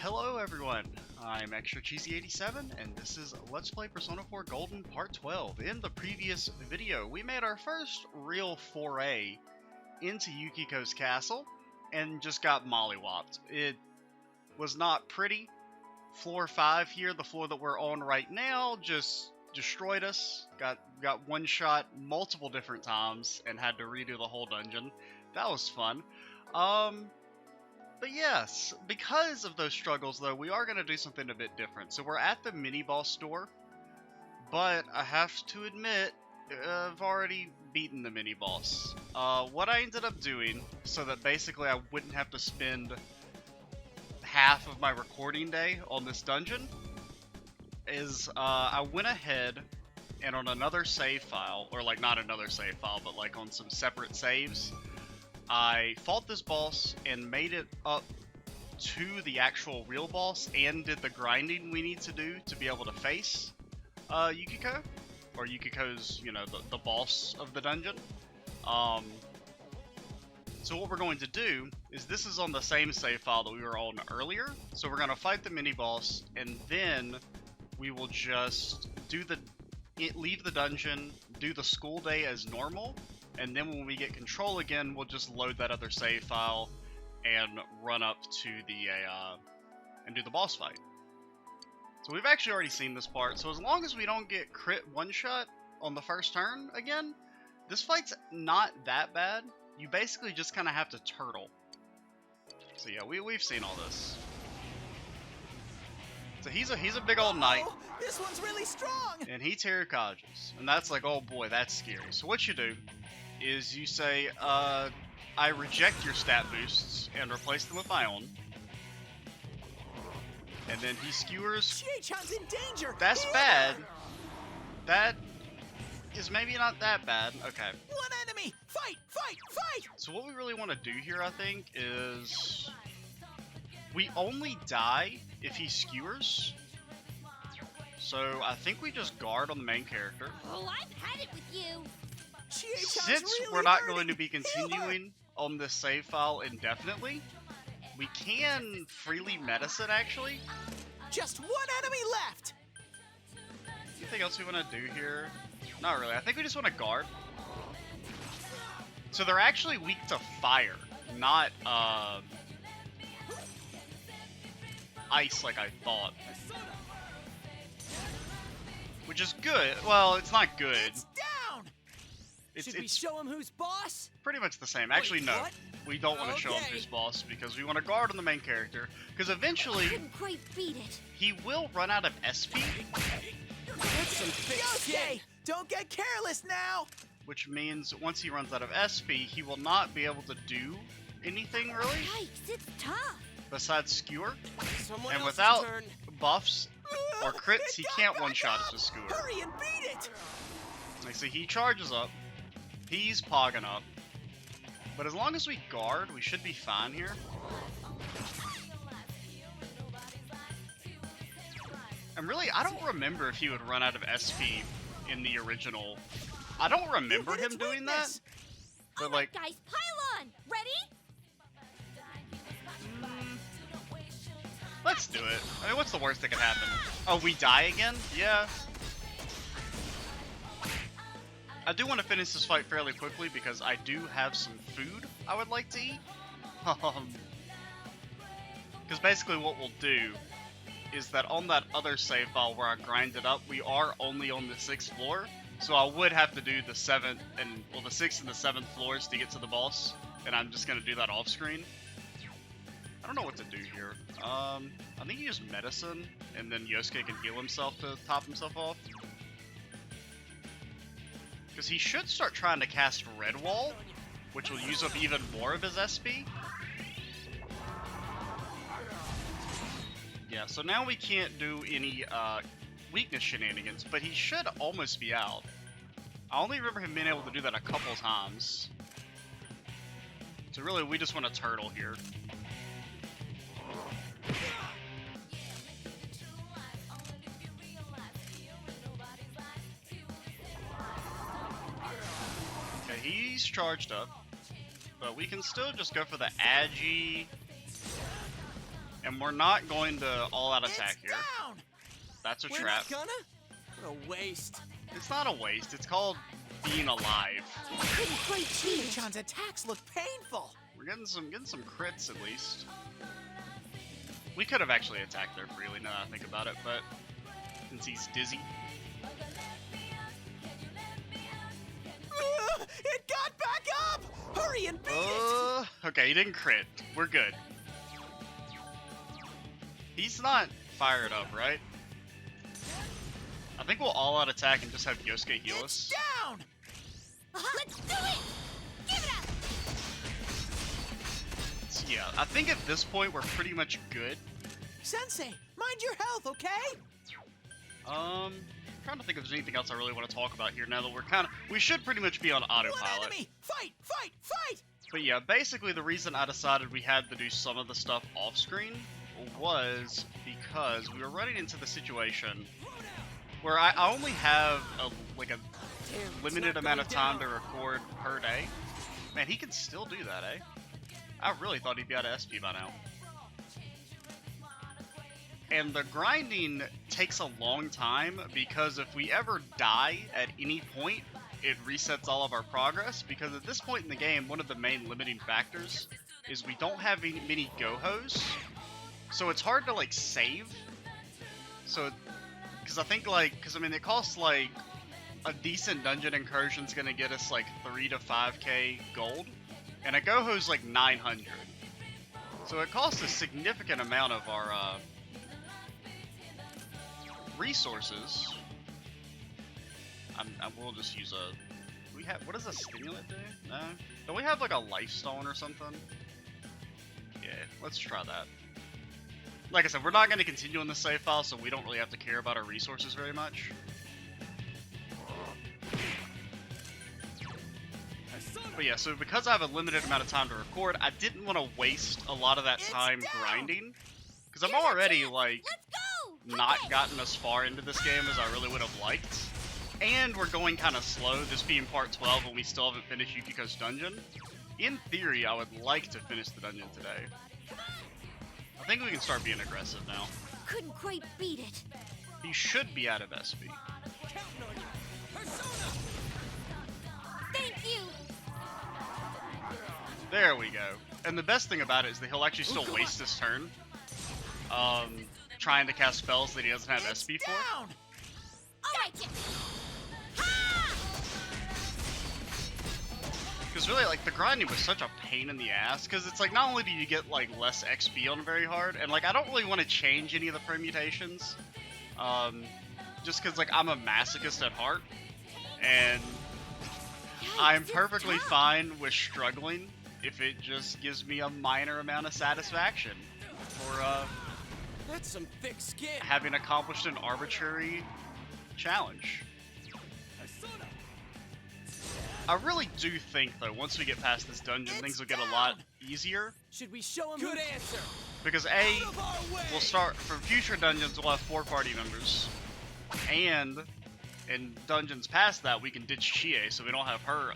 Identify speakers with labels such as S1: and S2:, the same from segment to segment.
S1: Hello everyone, I'm Extra Cheesy 87 and this is Let's Play Persona 4 Golden Part 12. In the previous video, we made our first real foray into Yukiko's castle and just got mollywopped. It was not pretty. Floor 5 here, the floor that we're on right now, just destroyed us. Got one shot multiple different times and had to redo the whole dungeon. That was fun. But yes, because of those struggles though, we are going to do something a bit different. So we're at the mini-boss store, but I have to admit, I've already beaten the mini-boss. What I ended up doing, so that basically I wouldn't have to spend half of my recording day on this dungeon, is I went ahead and on another save file, or like not another save file, but like on some separate saves, I fought this boss and made it up to the actual real boss and did the grinding we need to do to be able to face Yukiko, or Yukiko's, you know, the boss of the dungeon. So what we're going to do is, this is on the same save file that we were on earlier, so we're going to fight the mini-boss and then we will just leave the dungeon, do the school day as normal, and then when we get control again, we'll just load that other save file and run up to the and do the boss fight. So we've actually already seen this part, so as long as we don't get crit one-shot on the first turn again, this fight's not that bad. You basically just kind of have to turtle. So yeah, we've seen all this. So he's a big old knight.
S2: This one's really strong.
S1: And he terrakages, and that's like, oh boy, that's scary. So what you do is you say, I reject your stat boosts and replace them with my own. And then he skewers.
S2: Chie-chan's in danger.
S1: That's bad. That is maybe not that bad. Okay.
S2: One enemy. Fight, fight, fight.
S1: So what we really want to do here, I think, is we only die if he skewers. So I think we just guard on the main character.
S3: Oh, I've had it with you.
S2: Chie-chan's
S1: Since
S2: really
S1: we're not
S2: hurting.
S1: going to be continuing on this save file indefinitely, we can freely medicine actually.
S2: Just one enemy left.
S1: Anything else we want to do here? Not really. I think we just want to guard. So they're actually weak to fire, not ice like I thought. Which is good. Well, it's not good.
S2: It's down. Should we
S1: It's
S2: show him who's boss?
S1: pretty much the same. Actually, no.
S2: what?
S1: We don't want to show him
S2: Okay.
S1: who's boss because we want to guard on the main character. Because eventually,
S3: Couldn't quite beat it.
S1: he will run out of SP,
S2: That's some thick skin. Don't get careless now.
S1: which means once he runs out of SP, he will not be able to do anything really
S3: Yikes, it's tough.
S1: besides skewer.
S2: Someone
S1: And
S2: else's
S1: without
S2: turn.
S1: buffs or crits,
S2: It
S1: he
S2: got
S1: can't
S2: back
S1: one-shot
S2: up.
S1: us with skewer.
S2: Hurry and beat it.
S1: Like, see, he charges up. He's pogging up. But as long as we guard, we should be fine here. And really, I don't remember if he would run out of SP in the original. I don't remember
S2: You hit
S1: him
S2: its
S1: doing that.
S2: weakness.
S1: But
S3: All
S1: like,
S3: right, guys, pile on. Ready?
S1: let's do it. I mean, what's the worst that could happen? Oh, we die again? Yeah. I do want to finish this fight fairly quickly because I do have some food I would like to eat. Because basically what we'll do is that on that other save file where I grinded up, we are only on the 6th floor. So I would have to do the 7th and, well, the 6th and the 7th floors to get to the boss. And I'm just going to do that off screen. I don't know what to do here. I think you use medicine, and then Yosuke can heal himself to top himself off. Because he should start trying to cast Red Wall, which will use up even more of his SP. Yeah, so now we can't do any weakness shenanigans, but he should almost be out. I only remember him being able to do that a couple times. So really, we just want to turtle here. Okay, he's charged up, but we can still just go for the Agi And we're not going to all-out attack here.
S2: Down.
S1: That's a
S2: We're
S1: trap.
S2: not gonna? What a waste.
S1: It's not a waste. It's called being alive.
S3: Couldn't quite beat it.
S2: John's attacks look painful.
S1: We're getting some crits at least. We could have actually attacked there freely now that I think about it, but since he's dizzy.
S2: It got back up! Hurry and beat it!
S1: Okay, he didn't crit. We're good. He's not fired up, right? I think we'll all-out attack and just have Yosuke heal us.
S2: It's down!
S3: Let's do it! Give it up!
S1: So yeah, I think at this point we're pretty much good.
S2: Sensei, mind your health, okay?
S1: Trying to think if there's anything else I really want to talk about here now that we should pretty much be on
S2: One
S1: autopilot.
S2: enemy! Fight! Fight! Fight!
S1: But yeah, basically the reason I decided we had to do some of the stuff off screen was because we were running into the situation where I only have a
S2: Damn,
S1: limited
S2: it's not
S1: amount of
S2: going
S1: time
S2: down.
S1: to record per day. Man, he can still do that, eh? I really thought he'd be out of SP by now. And the grinding takes a long time because if we ever die at any point, it resets all of our progress. Because at this point in the game, one of the main limiting factors is we don't have many go-hos. So it's hard to like save. So, because I think I mean it costs like a decent dungeon incursion's gonna get us like 3 to 5k gold, and a go-ho's like 900. So it costs a significant amount of our resources. I will just use a. What does a stimulant do? No, don't we have like a life stone or something? Yeah, let's try that. Like I said, we're not going to continue in the save file, so we don't really have to care about our resources very much. But yeah, so because I have a limited amount of time to record, I didn't want to waste a lot of that time grinding. Because I'm already, like,
S3: Let's go!
S1: not gotten as far into this game as I really would have liked. And we're going kind of slow, this being part 12, and we still haven't finished Yukiko's dungeon. In theory, I would like to finish the dungeon today. I think we can start being aggressive now.
S3: Couldn't quite beat it.
S1: He should be out of SP.
S3: Thank you!
S1: There we go. And the best thing about it is that he'll actually still waste his turn. Trying to cast spells that he doesn't have
S2: It's
S1: SP for.
S2: down!
S3: Gotcha! Ha!
S1: Because really, like, the grinding was such a pain in the ass, because it's like, not only do you get, like, less XP on very hard, and, like, I don't really want to change any of the permutations, just because, like, I'm a masochist at heart, and I'm
S3: Yikes,
S1: perfectly
S3: it's tough.
S1: fine with struggling if it just gives me a minor amount of satisfaction for,
S2: That's some thick skin.
S1: having accomplished an arbitrary challenge. I really do think, though, once we get past this dungeon, things will get a lot easier.
S2: Should we show him? Good answer.
S1: Because A, we'll start, for future dungeons, we'll have 4 party members. And in dungeons past that, we can ditch Chie, so we don't have her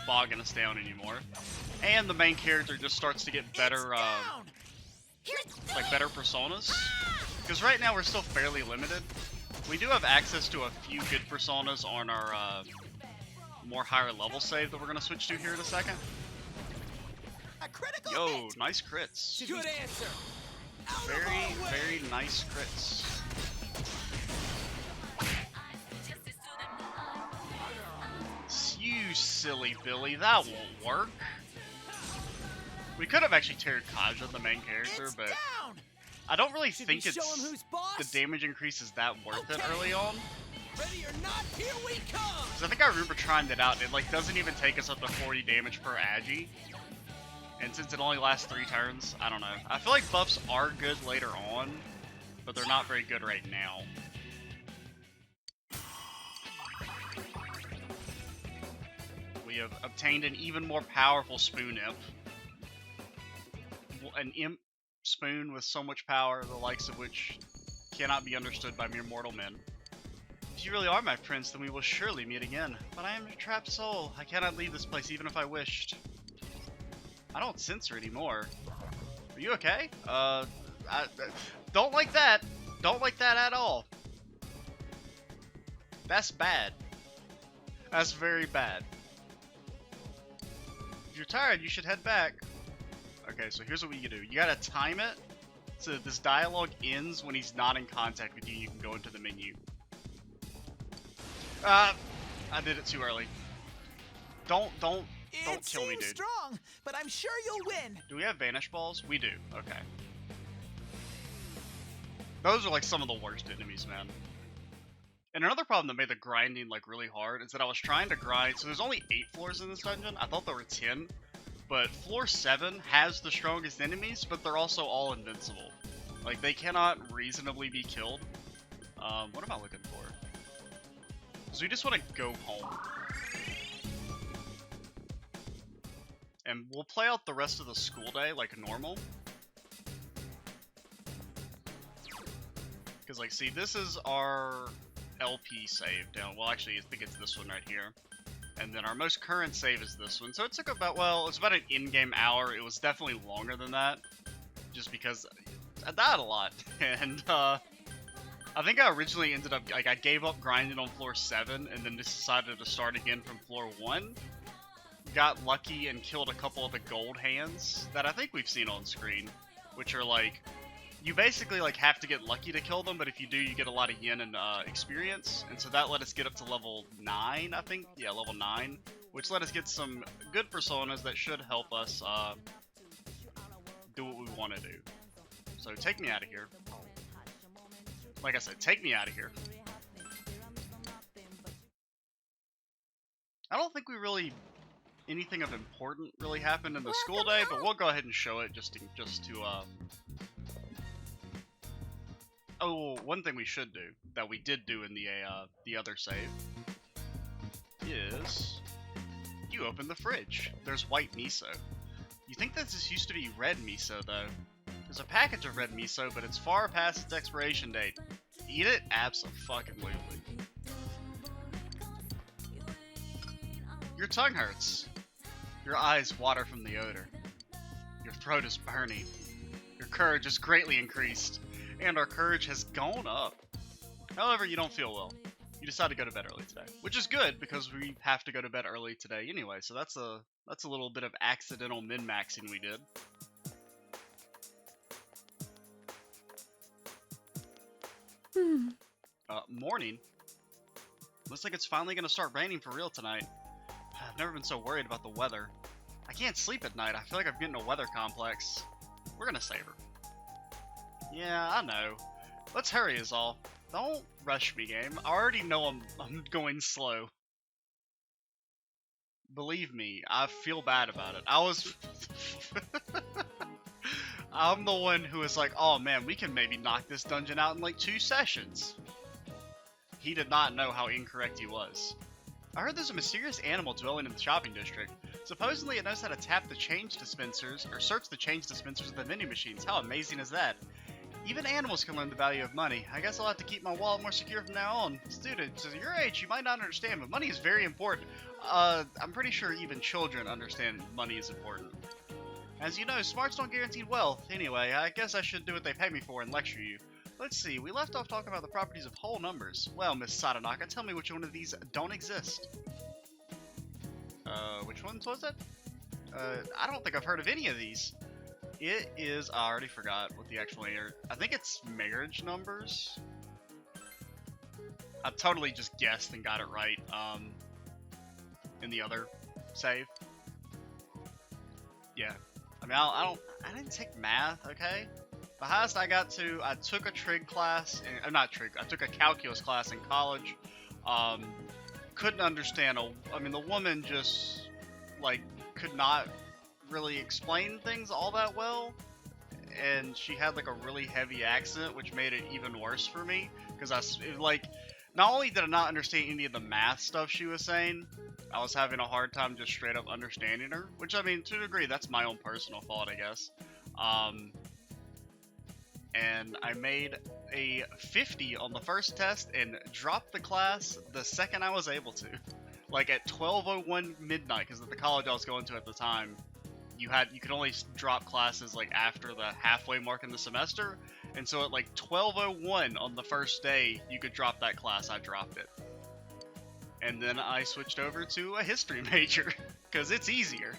S1: bogging us down anymore. And the main character just starts to get better, like, better personas. Because right now we're still fairly limited. We do have access to a few good personas on our, more higher level save that we're gonna switch to here in a second.
S2: A critical
S1: Yo,
S2: hit.
S1: nice crits.
S2: Good answer. Out of
S1: Very,
S2: our way.
S1: very nice crits. You silly Billy, that won't work. We could have actually teared Kaja, the main character,
S2: It's
S1: but
S2: down.
S1: I don't really
S2: Should
S1: think
S2: we
S1: it's
S2: show him who's boss?
S1: the damage increase is that worth it
S2: Okay.
S1: early on.
S2: Ready or not, here we come.
S1: Because I think I remember trying that out, and it like doesn't even take us up to 40 damage per agi. And since it only lasts 3 turns, I don't know. I feel like buffs are good later on, but they're not very good right now. We have obtained an even more powerful spoon imp. An imp spoon with so much power, the likes of which cannot be understood by mere mortal men. If you really are my prince, then we will surely meet again. But I am a trapped soul. I cannot leave this place even if I wished. I don't sense her anymore. Are you okay? don't like that. Don't like that at all. That's bad. That's very bad. If you're tired, you should head back. Okay, so here's what we can do. You gotta time it so that this dialogue ends when he's not in contact with you. You can go into the menu. I did it too early. Don't kill me, dude.
S2: Strong, but I'm sure you'll win.
S1: Do we have vanish balls? We do. Okay. Those are like some of the worst enemies, man. And another problem that made the grinding like really hard is that I was trying to grind. So there's only 8 floors in this dungeon. I thought there were 10, but floor 7 has the strongest enemies, but they're also all invincible. Like they cannot reasonably be killed. What am I looking for? So we just want to go home. And we'll play out the rest of the school day like normal. Because, like, see, this is our LP save down. Well, actually, I think it's this one right here. And then our most current save is this one. So it took about, well, it was about an in-game hour. It was definitely longer than that. Just because I died a lot. And, I think I originally ended up, like, I gave up grinding on floor 7 and then just decided to start again from floor 1. Got lucky and killed a couple of the gold hands that I think we've seen on screen, which are like, you basically like have to get lucky to kill them, but if you do, you get a lot of yen and experience, and so that let us get up to level 9, I think. Yeah, level 9, which let us get some good personas that should help us do what we want to do. So take me out of here. Like I said, take me out of here. I don't think we really anything of important really happened in the school day, but we'll go ahead and show it just to Oh, one thing we should do that we did do in the other save is you open the fridge. There's white miso. You think that this used to be red miso though? There's a package of red miso, but it's far past its expiration date. Eat it? Abso-fucking-lutely. Your tongue hurts. Your eyes water from the odor. Your throat is burning. Your courage is greatly increased. And our courage has gone up. However, you don't feel well. You decide to go to bed early today. Which is good, because we have to go to bed early today anyway. So that's a little bit of accidental min-maxing we did. Morning. Looks like it's finally going to start raining for real tonight. I've never been so worried about the weather. I can't sleep at night. I feel like I'm getting a weather complex. We're going to save her. Yeah, I know. Let's hurry is all. Don't rush me, game. I already know I'm going slow. Believe me, I feel bad about it. I'm the one who is like, oh man, we can maybe knock this dungeon out in like 2 sessions. He did not know how incorrect he was. I heard there's a mysterious animal dwelling in the shopping district. Supposedly it knows how to tap the change dispensers, or search the change dispensers of the vending machines. How amazing is that? Even animals can learn the value of money. I guess I'll have to keep my wallet more secure from now on. Students, at your age, you might not understand, but money is very important. I'm pretty sure even children understand money is important. As you know, smarts don't guarantee wealth. Anyway, I guess I should do what they pay me for and lecture you. Let's see, we left off talking about the properties of whole numbers. Well, Miss Sadanaka, tell me which one of these don't exist. Which ones was it? I don't think I've heard of any of these. It is, I already forgot what the actual answer. I think it's marriage numbers. I totally just guessed and got it right, in the other save. Yeah. I mean, I didn't take math, okay? The highest I got to, I took a trig class, I took a calculus class in college. Couldn't understand, I mean, the woman just, like, could not really explain things all that well. And she had, like, a really heavy accent, which made it even worse for me. Because not only did I not understand any of the math stuff she was saying, I was having a hard time just straight up understanding her. Which, I mean, to a degree, that's my own personal fault, I guess. And I made a 50 on the first test and dropped the class the second I was able to. Like at 12:01 midnight, because at the college I was going to at the time, you could only drop classes like after the halfway mark in the semester, and so at like 12:01 on the first day you could drop that class. I dropped it, and then I switched over to a history major because it's easier.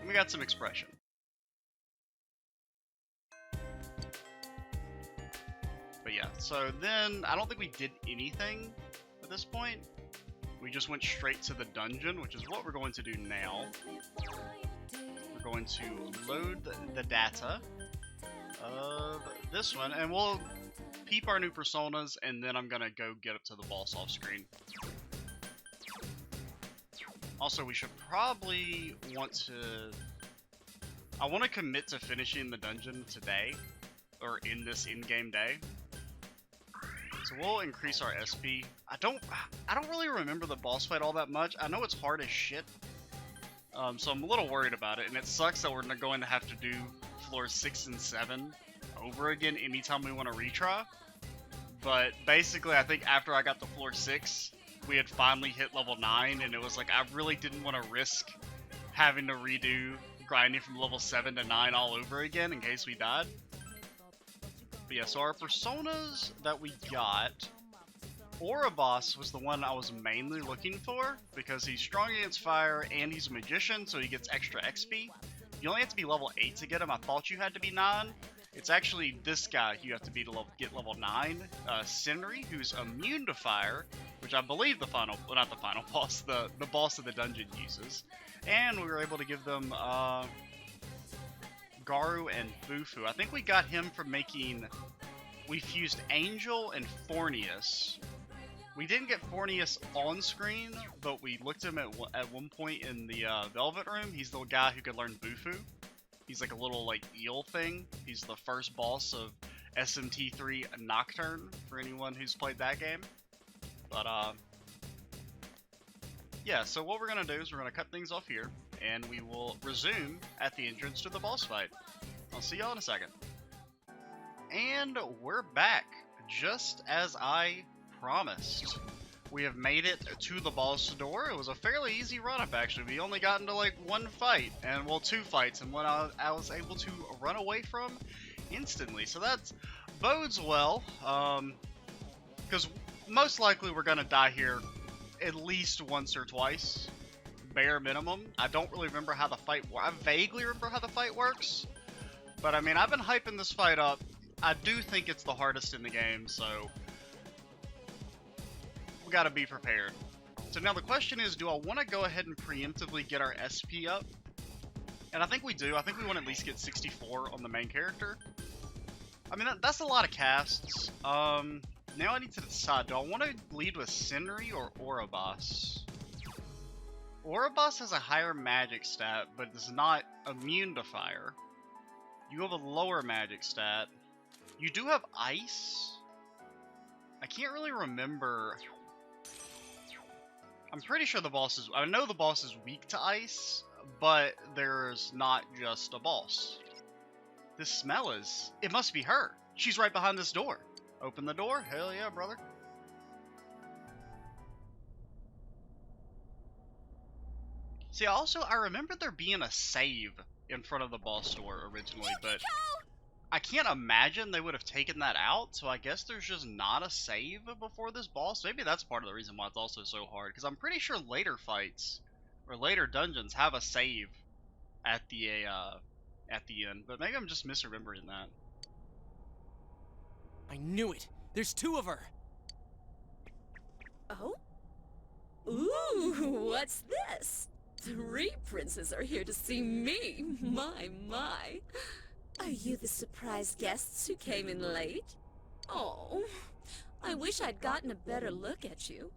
S1: We got some expression. But yeah, so then I don't think we did anything at this point. We just went straight to the dungeon, which is what we're going to do now. We're going to load the data of this one, and we'll peep our new personas, and then I'm gonna go get up to the boss off screen. Also, we should probably I want to commit to finishing the dungeon today, or in this in-game day. So we'll increase our SP. I don't really remember the boss fight all that much. I know it's hard as shit, so I'm a little worried about it, and it sucks that we're going to have to do floors 6 and 7 over again anytime we want to retry. But basically, I think after I got to floor 6, we had finally hit level 9, and it was like I really didn't want to risk having to redo grinding from level 7 to 9 all over again in case we died. But yeah, so our personas that we got, Ouroboros was the one I was mainly looking for because he's strong against fire and he's a magician, so he gets extra XP. You only have to be level 8 to get him. I thought you had to be 9. It's actually this guy you have to be to get level 9. Senri, who's immune to fire, which I believe not the final boss, the boss of the dungeon uses. And we were able to give them Garu and Bufu. I think we got him from we fused Angel and Fornius. We didn't get Fornius on screen, but we looked at him at one point in the Velvet Room. He's the guy who could learn Bufu. He's like a little like eel thing. He's the first boss of SMT3 Nocturne for anyone who's played that game. But yeah, so what we're gonna do is we're gonna cut things off here, and we will resume at the entrance to the boss fight. I'll see y'all in a second. And we're back, just as I promised. We have made it to the boss door. It was a fairly easy run-up, actually. We only got into like one fight, and well, 2 fights, and one I was able to run away from instantly. So that bodes well, because most likely we're gonna die here at least once or twice, bare minimum. I don't really remember how the fight I vaguely remember how the fight works, but I mean, I've been hyping this fight up. I do think it's the hardest in the game, so we gotta be prepared. So now the question is, do I want to go ahead and preemptively get our SP up? And I think we do. I think we want to at least get 64 on the main character. I mean, that's a lot of casts. Now I need to decide, do I want to lead with Senri or Ouroboros? Ouroboros has a higher magic stat, but is not immune to fire. You have a lower magic stat. You do have ice. I can't really remember. I'm pretty sure I know the boss is weak to ice, but there's not just a boss. This smell it must be her. She's right behind this door. Open the door? Hell yeah, brother. See, also, I remember there being a save in front of the boss door originally, but I can't imagine they would have taken that out, so I guess there's just not a save before this boss. Maybe that's part of the reason why it's also so hard, because I'm pretty sure later fights, or later dungeons, have a save at the end, but maybe I'm just misremembering that.
S2: I knew it. There's 2 of her.
S4: Oh? Ooh, what's this? 3 princes are here to see me. My. Are you the surprise guests who came in late? Oh, I wish I'd gotten a better look at you.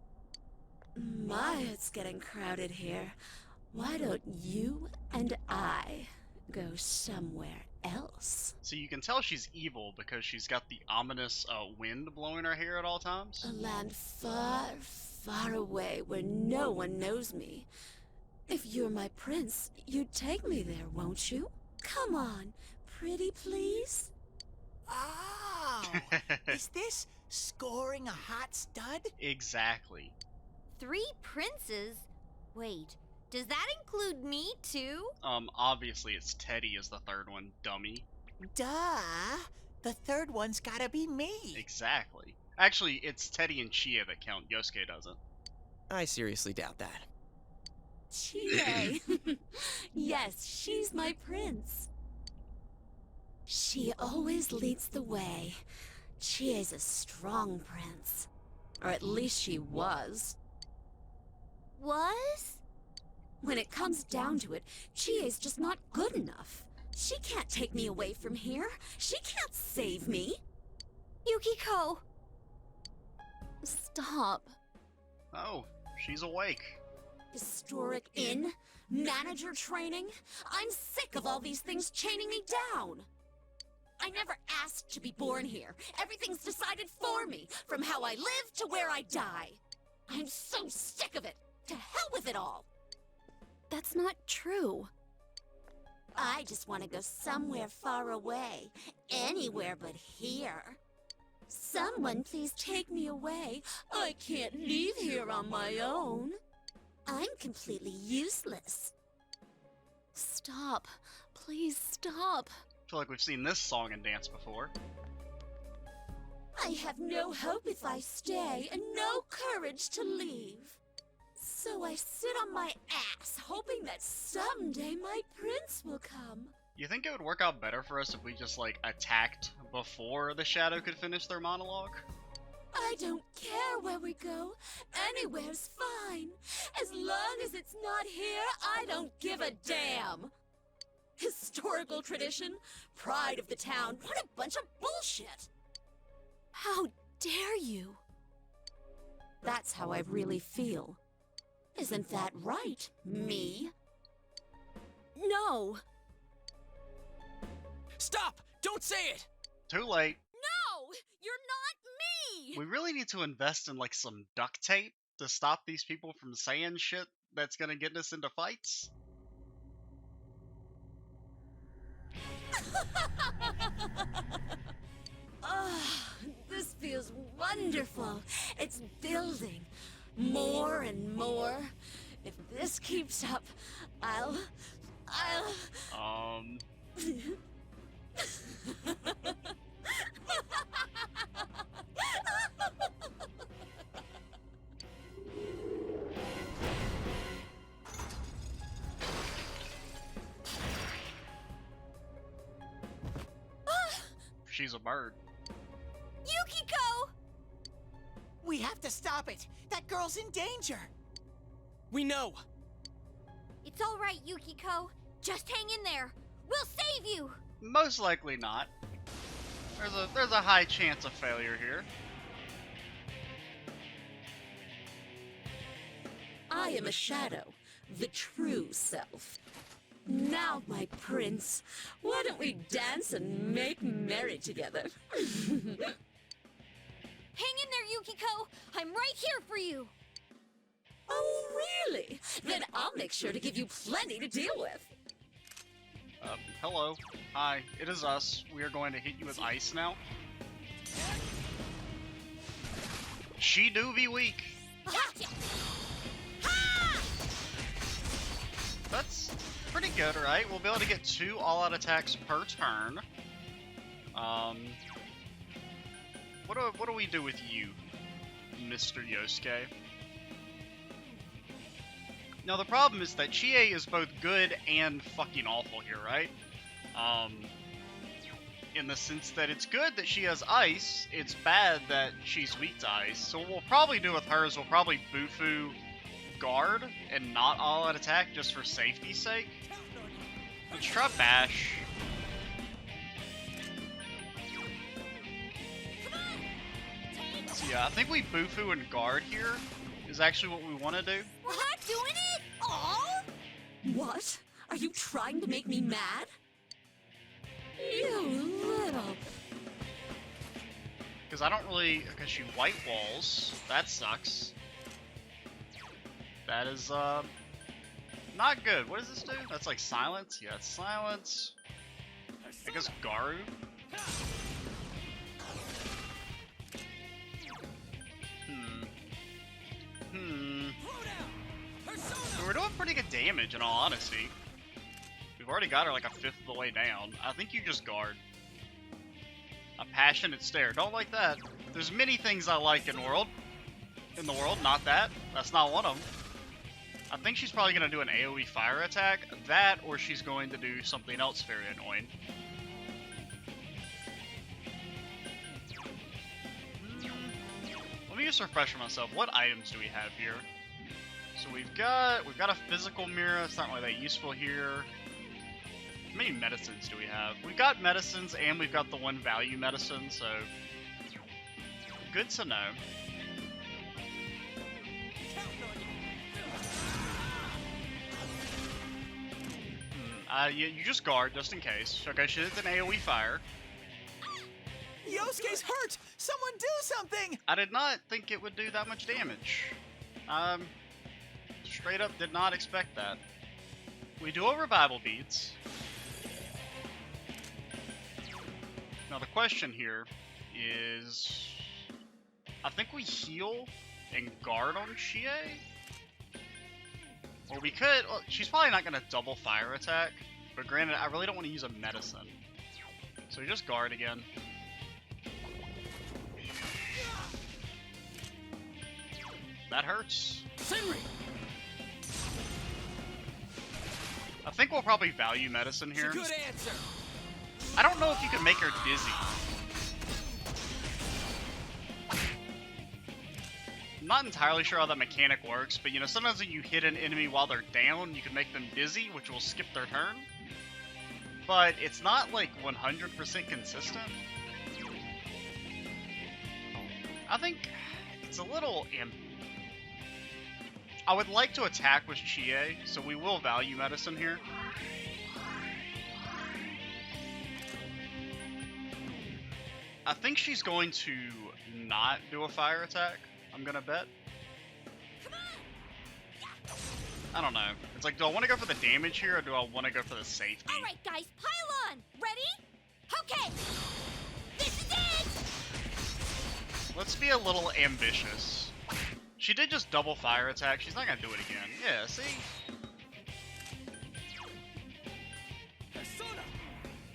S4: My, it's getting crowded here. Why don't you and I go somewhere else?
S1: So you can tell she's evil because she's got the ominous wind blowing her hair at all times.
S4: A land far, far away where no one knows me. If you're my prince, you'd take me there, won't you? Come on, pretty please?
S2: Oh, is this scoring a hot stud?
S1: Exactly.
S3: 3 princes? Wait, Does that include me, too?
S1: Obviously it's Teddy is the third one, dummy.
S2: Duh. The third one's gotta be me.
S1: Exactly. Actually, it's Teddy and Chia that count. Yosuke doesn't.
S2: I seriously doubt that.
S4: Chie. Yes, she's my prince. She always leads the way. Chie's a strong prince. Or at least she was.
S3: Was?
S4: When it comes down to it, Chie's just not good enough. She can't take me away from here. She can't save me.
S3: Yukiko!
S4: Stop.
S1: Oh, she's awake.
S4: Historic inn? Manager training? I'm sick of all these things chaining me down. I never asked to be born here. Everything's decided for me, from how I live to where I die. I'm so sick of it. To hell with it all.
S3: That's not true.
S4: I just want to go somewhere far away. Anywhere but here. Someone please take me away. I can't leave here on my own. I'm completely useless. Stop. Please stop.
S1: I feel like we've seen this song and dance before.
S4: I have no hope if I stay, and no courage to leave. So I sit on my ass, hoping that someday my prince will come.
S1: You think it would work out better for us if we just, like, attacked before the Shadow could finish their monologue?
S4: I don't care where we go. Anywhere's fine. As long as it's not here, I don't give a damn. Historical tradition, pride of the town, what a bunch of bullshit.
S3: How dare you?
S4: That's how I really feel. Isn't that right, me?
S3: No!
S2: Stop! Don't say it!
S1: Too late.
S3: No! You're not me!
S1: We really need to invest in, like, some duct tape to stop these people from saying shit that's gonna get us into fights.
S4: Oh, this feels wonderful. It's building. More and more. If this keeps up, I'll...
S1: She's a bird.
S3: Yukiko!
S2: We have to stop it! That girl's in danger! We know!
S3: It's alright, Yukiko. Just hang in there. We'll save you!
S1: Most likely not. There's a high chance of failure here.
S4: I am a shadow, the true self. Now, my prince, why don't we dance and make merry together?
S3: Hang in there, Yukiko! I'm right here for you!
S4: Oh, really? Then I'll make sure to give you plenty to deal with.
S1: Hello. Hi, it is us. We are going to hit you with ice now. She do be weak.
S3: Gotcha! Ha!
S1: That's pretty good, right? We'll be able to get 2 all-out attacks per turn. What do we do with you, Mr. Yosuke? Now the problem is that Chie is both good and fucking awful here, right? In the sense that it's good that she has ice, it's bad that she's weak to ice. So what we'll probably do with her is we'll probably Bufu guard and not all-out attack just for safety's sake. Let's try Bash. So yeah, I think we Bufu and guard here is actually what we want to do.
S3: We're not doing it all?
S4: What? Are you trying to make me mad? You little...
S1: Because I don't really... Because she white walls. That sucks. That is, not good. What does this do? That's like silence? Yeah, it's silence. I guess Garu? So we're doing pretty good damage, in all honesty. We've already got her like a fifth of the way down. I think you just guard. A passionate stare. Don't like that. There's many things I like in the world, not that. That's not one of them. I think she's probably going to do an AoE fire attack. That, or she's going to do something else very annoying. Let me just refresh myself. What items do we have here? So we've got a physical mirror. It's not really that useful here. How many medicines do we have? We've got medicines and we've got the one value medicine, so good to know. You just guard just in case. Okay, she did an AoE fire.
S2: Yosuke's hurt! Someone do something!
S1: I did not think it would do that much damage. Straight up did not expect that. We do a revival beads. Now the question here is, I think we heal and guard on Chie? Or we could, well, she's probably not going to double fire attack, but granted, I really don't want to use a medicine. So we just guard again. That hurts.
S2: Senri!
S1: I think we'll probably value medicine here.
S2: Good answer!
S1: I don't know if you can make her dizzy. I'm not entirely sure how that mechanic works, but you know, sometimes when you hit an enemy while they're down, you can make them dizzy, which will skip their turn. But it's not like 100% consistent. I think it's a little I would like to attack with Chie, so we will value medicine here. I think she's going to not do a fire attack, I'm gonna bet. I don't know. It's like, do I want to go for the damage here, or do I want to go for the safety?
S3: Alright guys, pile on! Ready? Okay! This is it!
S1: Let's be a little ambitious. She did just double fire attack, she's not gonna do it again. Yeah, see?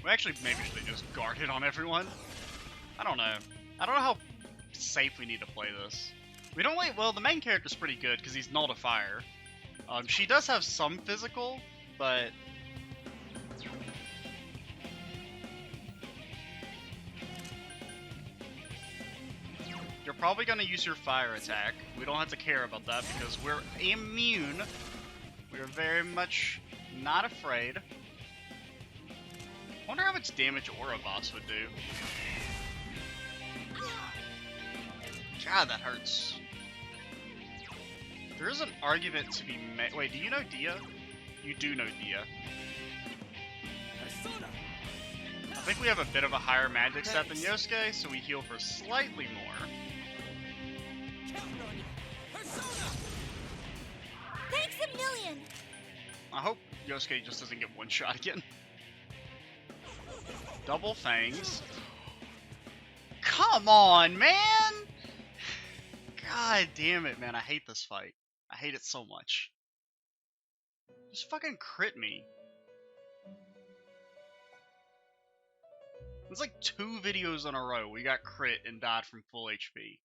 S1: We actually maybe should have just guarded on everyone. I don't know. I don't know how safe we need to play this. We don't like, well, the main character's pretty good because he's null to fire. She does have some physical, but you're probably going to use your fire attack. We don't have to care about that because we're immune. We're very much not afraid. I wonder how much damage Ouroboros would do. God, that hurts. There is an argument to be made. Wait, do you know Dia? You do know Dia. I think we have a bit of a higher magic set than Yosuke, so we heal for slightly more.
S3: Thanks a million!
S1: I hope Yosuke just doesn't get one shot again. Double fangs. Come on, man! God damn it, man. I hate this fight. I hate it so much. Just fucking crit me. It's like 2 videos in a row we got crit and died from full HP.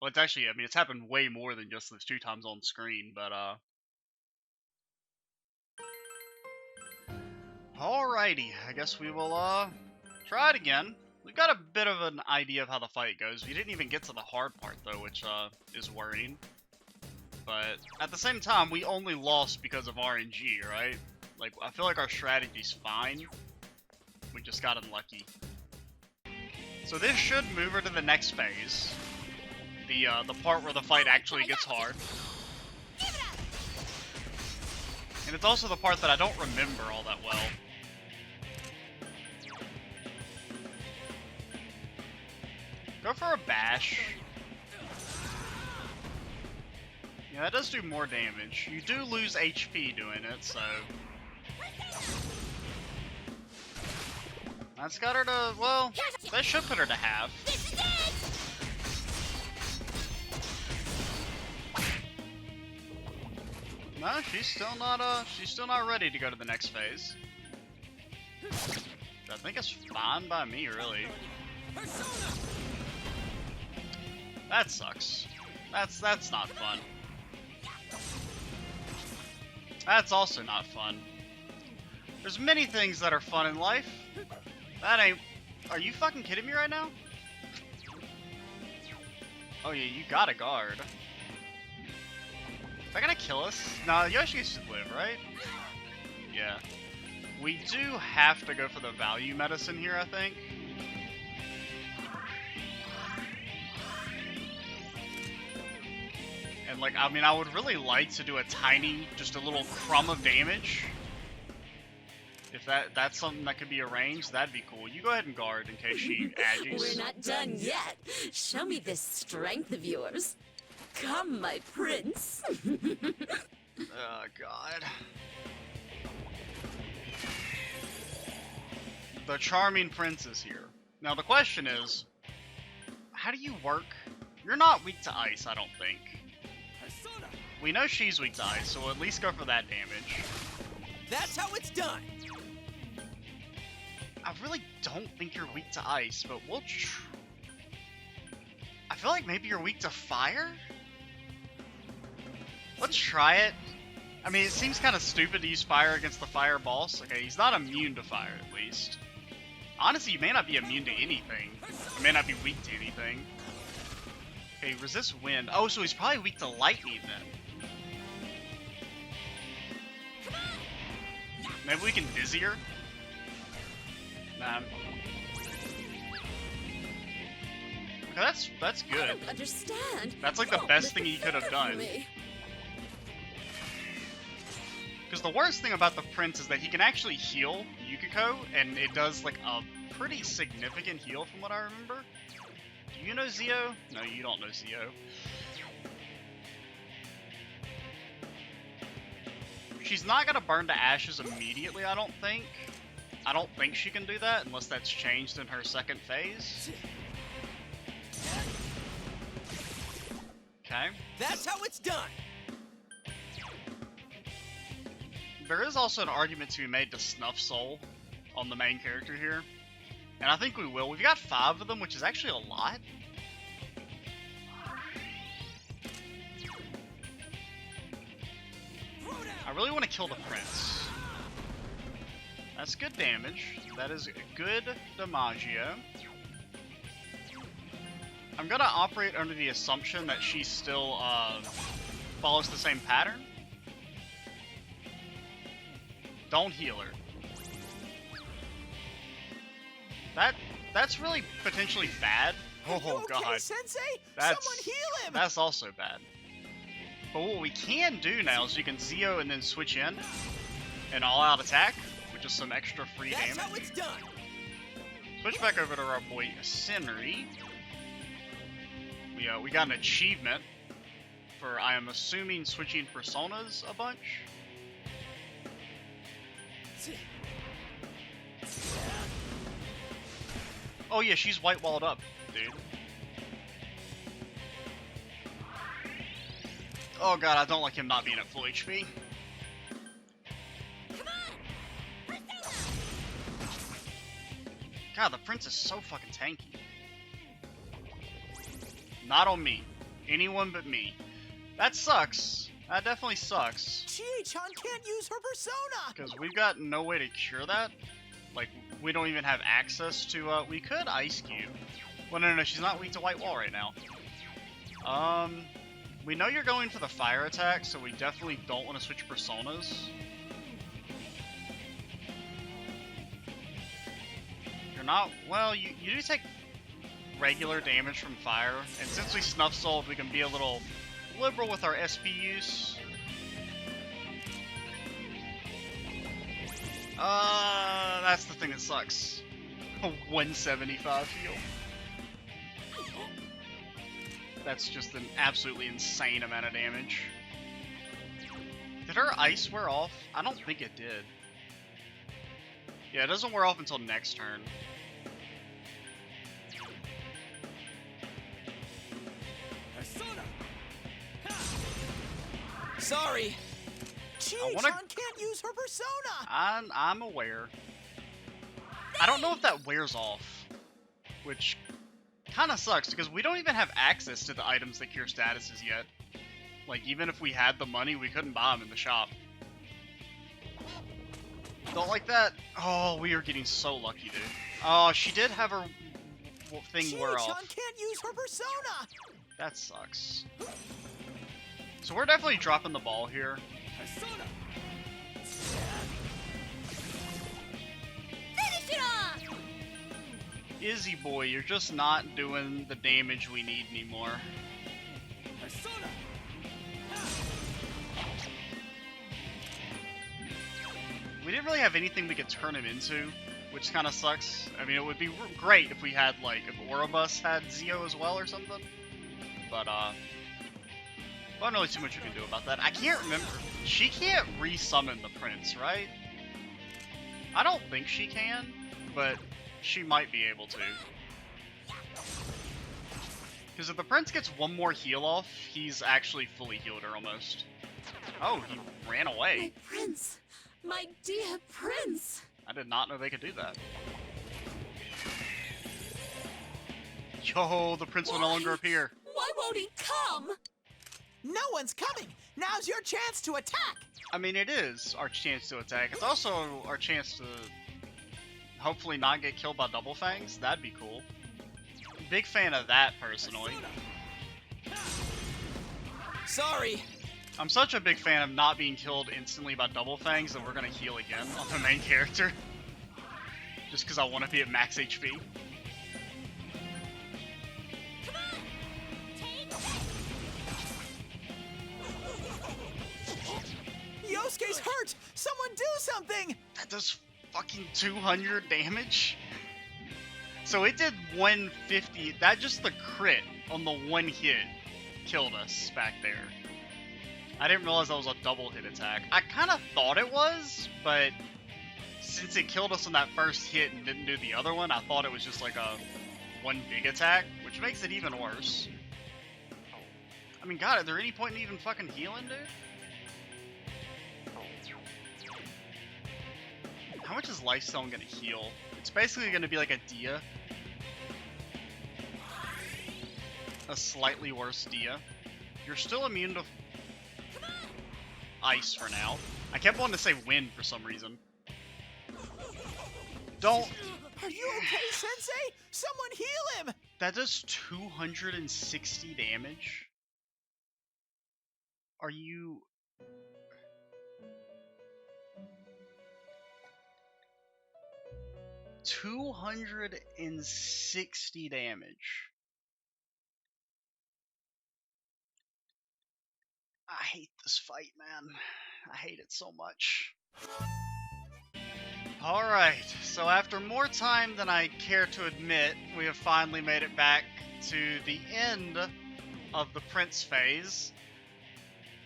S1: Well, it's actually, I mean, it's happened way more than just those 2 times on screen, but, alrighty, I guess we will, try it again. We've got a bit of an idea of how the fight goes. We didn't even get to the hard part, though, which, is worrying. But, at the same time, we only lost because of RNG, right? Like, I feel like our strategy's fine. We just got unlucky. So this should move her to the next phase. The part where the fight actually gets hard. And it's also the part that I don't remember all that well. Go for a bash. Yeah, that does do more damage. You do lose HP doing it, so... That's got her to, well, that should put her to half. No, she's still not ready to go to the next phase. I think it's fine by me, really. That sucks. That's not fun. That's also not fun. There's many things that are fun in life. That ain't... Are you fucking kidding me right now? Oh yeah, you got a guard. Is that gonna kill us? Nah, Yoshi should live, right? Yeah. We do have to go for the value medicine here, I think. And like, I mean, I would really like to do a tiny, just a little crumb of damage. If that's something that could be arranged, that'd be cool. You go ahead and guard in case she aggies.
S4: We're not done yet. Show me this strength of yours. Come, my prince.
S1: Oh, God. The charming prince is here. Now, the question is, how do you work? You're not weak to ice, I don't think. We know she's weak to ice, so we'll at least go for that damage.
S2: That's how it's done.
S1: I really don't think you're weak to ice, but we'll I feel like maybe you're weak to fire? Let's try it. I mean, it seems kind of stupid to use fire against the fire boss. Okay, he's not immune to fire, at least. Honestly, you may not be immune to anything. You may not be weak to anything. Okay, resist wind. Oh, so he's probably weak to lightning, then. Maybe we can dizzy her? Nah. Okay, that's good.
S4: I don't understand.
S1: That's like the best thing he could have done. Because the worst thing about the prince is that he can actually heal Yukiko, and it does like a pretty significant heal from what I remember. Do you know Zio? No, you don't know Zio. She's not gonna burn to ashes immediately, I don't think. I don't think she can do that unless that's changed in her second phase. Okay.
S2: That's how it's done.
S1: There is also an argument to be made to snuff Soul on the main character here. And I think we will. We've got 5 of them, which is actually a lot. I really want to kill the prince. That's good damage. That is good damaggio. I'm gonna operate under the assumption that she still follows the same pattern. Don't heal her. That's really potentially bad. Oh
S2: You okay,
S1: God,
S2: Sensei?
S1: that's
S2: Someone heal him.
S1: that's also bad. But what we can do now is you can Zio and then switch in an all-out attack, with just some extra free
S2: That's
S1: damage.
S2: how it's done.
S1: Switch back over to our boy Senri. We got an achievement for, I am assuming, switching personas a bunch. Oh yeah, she's white walled up, dude. Oh god, I don't like him not being at full HP. God, the prince is so fucking tanky. Not on me. Anyone but me. That sucks. That definitely sucks.
S2: Chie-chan can't use her persona.
S1: Because we've got no way to cure that. Like, we don't even have access to, we could Ice Cube. Well, no, she's not weak to White Wall right now. We know you're going for the fire attack, so we definitely don't want to switch personas. You're not, well, you do take regular damage from fire, and since we Snuff Souled, we can be a little liberal with our SP use. That's the thing that sucks. 175 heal. That's just an absolutely insane amount of damage. Did her ice wear off? I don't think it did. Yeah, it doesn't wear off until next turn.
S2: Sorry. Chie-chan can't use her persona!
S1: I'm aware. I don't know if that wears off, which kind of sucks because we don't even have access to the items that cure statuses yet. Like, even if we had the money, we couldn't buy them in the shop. Don't like that. Oh, we are getting so lucky, dude. Oh, she did have her thing wear off.
S2: Chie-chan can't use her persona!
S1: That sucks. So we're definitely dropping the ball here.
S3: Finish it off!
S1: Izzy boy, you're just not doing the damage we need anymore. We didn't really have anything we could turn him into, which kind of sucks. I mean, it would be great if we had, like, if Orobus had Zeo as well or something. But, not really too much we can do about that. I can't remember. She can't resummon the prince, right? I don't think she can, but she might be able to. Because if the prince gets one more heal off, he's actually fully healed her almost. Oh, he ran away.
S4: My prince! My dear prince!
S1: I did not know they could do that. Yo, the prince will no longer appear.
S4: Why won't he come?
S2: No one's coming! Now's your chance to attack!
S1: I mean, it is our chance to attack. It's also our chance to hopefully not get killed by double fangs. That'd be cool. Big fan of that, personally.
S2: Sorry.
S1: I'm such a big fan of not being killed instantly by double fangs that we're gonna heal again on the main character. Just because I want to be at max HP.
S2: Yosuke's hurt! Someone do something!
S1: That does fucking 200 damage? So it did 150. That just the crit on the one hit killed us back there. I didn't realize that was a double hit attack. I kind of thought it was, but since it killed us on that first hit and didn't do the other one, I thought it was just like a one big attack, which makes it even worse. I mean, God, is there any point in even fucking healing, dude? How much is Lifestone gonna heal? It's basically gonna be like a Dia. A slightly worse Dia. You're still immune to ice for now. I kept wanting to say wind for some reason. Don't.
S2: Are you okay, Sensei? Someone heal him!
S1: That does 260 damage? Are you... $260 damage. I hate this fight, man. I hate it so much. Alright, so after more time than I care to admit, we have finally made it back to the end of the Prince phase.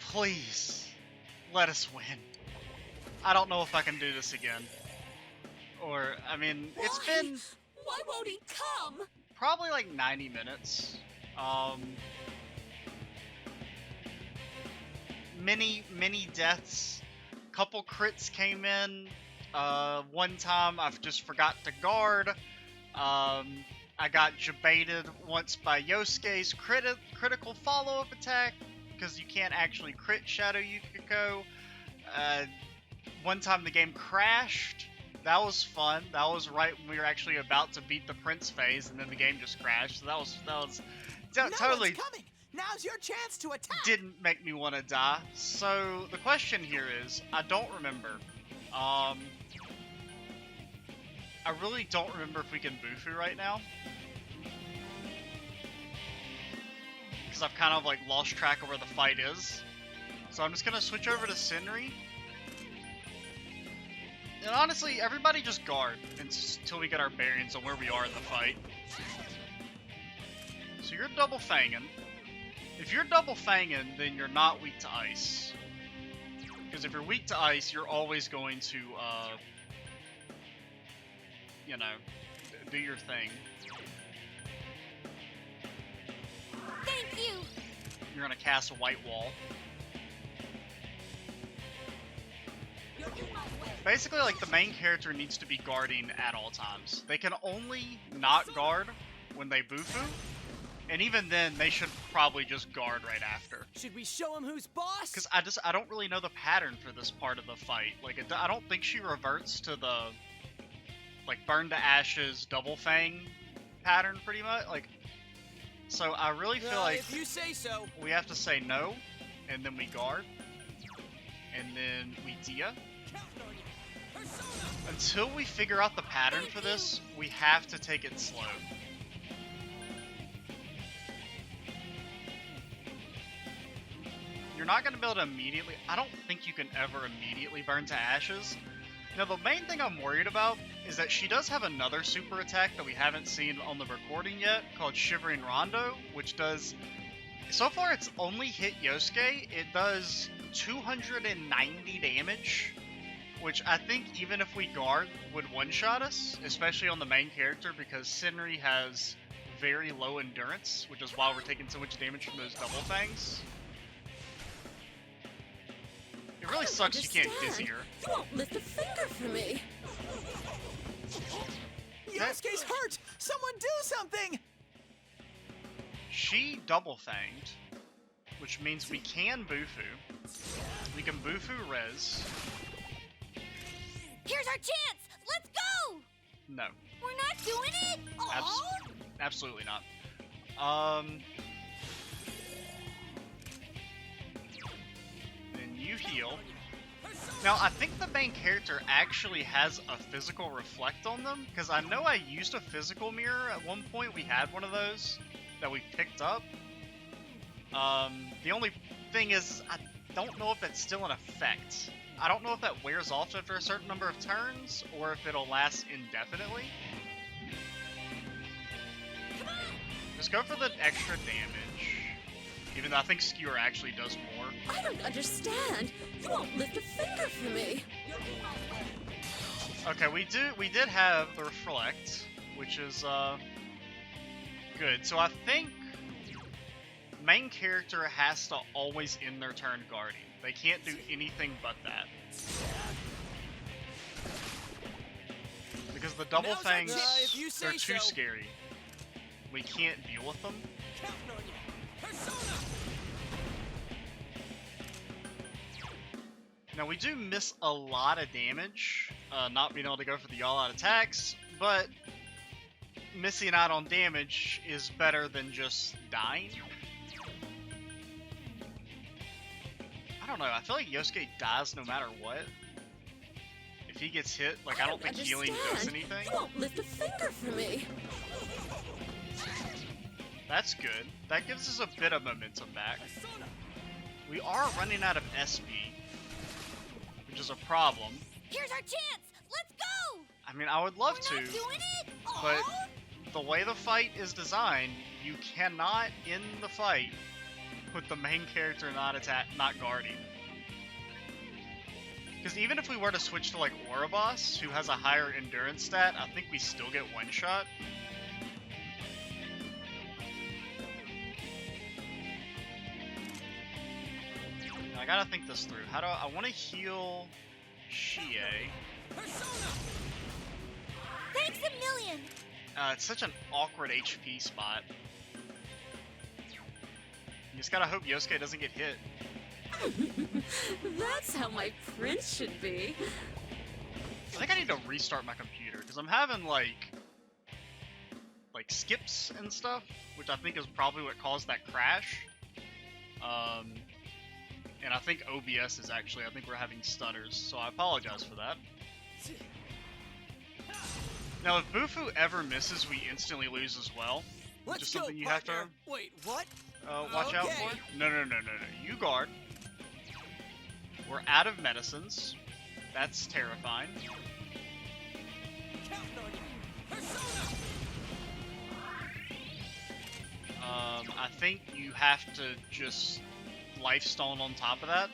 S1: Please, let us win. I don't know if I can do this again. Or, I mean, it's been...
S4: Why won't he come?
S1: Probably like 90 minutes. Many deaths. Couple crits came in. One time I just forgot to guard. I got jebaited once by Yosuke's critical follow-up attack because you can't actually crit Shadow Yukiko. One time the game crashed. That was fun. That was right when we were actually about to beat the Prince phase, and then the game just crashed. So that was totally
S2: No one's coming. Now's your chance to attack.
S1: Didn't make me want to die. So the question here is, I don't remember. I really don't remember if we can Bufu right now, because I've kind of like lost track of where the fight is. So I'm just gonna switch over to Senri. And honestly, everybody just guard until we get our bearings on where we are in the fight. So you're double fanging. If you're double fanging, then you're not weak to ice. Because if you're weak to ice, you're always going to, you know, do your thing.
S3: Thank you!
S1: You're gonna cast a white wall. Basically, like, the main character needs to be guarding at all times. They can only not guard when they bufu, and even then, they should probably just guard right after.
S2: Should we show him who's boss?
S1: Because I don't really know the pattern for this part of the fight. Like, I don't think she reverts to the, like, burn to ashes, double fang pattern, pretty much. Like, so I really feel like
S2: if you say so.
S1: we have to say no, and then we guard, and then we dia. Until we figure out the pattern for this, we have to take it slow. You're not going to be able to immediately... I don't think you can ever immediately burn to ashes. Now, the main thing I'm worried about is that she does have another super attack that we haven't seen on the recording yet, called Shivering Rondo, which does... So far, it's only hit Yosuke. It does 290 damage, which I think even if we guard would one-shot us, especially on the main character, because Senri has very low endurance, which is why we're taking so much damage from those double fangs. It really sucks you can't dizzy her.
S4: You won't lift a finger for me.
S2: Yosuke's hurt! Someone do something!
S1: She double fanged, which means we can bufu. We can bufu res.
S3: Here's our chance! Let's go!
S1: No,
S3: We're not doing it? Aw!
S1: absolutely not. Then you heal. Now, I think the main character actually has a physical reflect on them, because I know I used a physical mirror at one point. We had one of those that we picked up. The only thing is, I don't know if that's still in effect. I don't know if that wears off after a certain number of turns, or if it'll last indefinitely. Just go for the extra damage. Even though I think Skewer actually does more.
S4: I don't understand. You won't lift a finger for me.
S1: Okay, we did have the reflect, which is good. So I think main character has to always end their turn guarding. They can't do anything but that. Because the double fangs, they're too scary. We can't deal with them. Now we do miss a lot of damage, not being able to go for the all-out attacks, but missing out on damage is better than just dying. I don't know, I feel like Yosuke dies no matter what. If he gets hit, like I don't think healing does anything.
S4: You won't lift a finger for me.
S1: That's good. That gives us a bit of momentum back. We are running out of SP, which is a problem.
S3: Here's our chance! Let's go!
S1: I mean, I would love
S3: We're
S1: to,
S3: not doing it?
S1: but
S3: Aw!
S1: the way the fight is designed, you cannot end the fight with the main character not guarding. Because even if we were to switch to like Ouroboros, who has a higher endurance stat, I think we still get one shot. I gotta think this through. How do I want to heal Shie?
S3: Thanks a million!
S1: It's such an awkward HP spot. You just gotta hope Yosuke doesn't get hit.
S4: That's how my prince should be.
S1: I think I need to restart my computer because I'm having like skips and stuff, which I think is probably what caused that crash. And I think OBS is actually, I think we're having stutters, so I apologize for that. Now, if Bufu ever misses, we instantly lose as well.
S2: Let's
S1: Just
S2: go,
S1: something you have to
S2: Wait, what?
S1: watch out
S2: Okay.
S1: for. No. You guard. We're out of medicines. That's terrifying. I think you have to just Lifestone on top of that.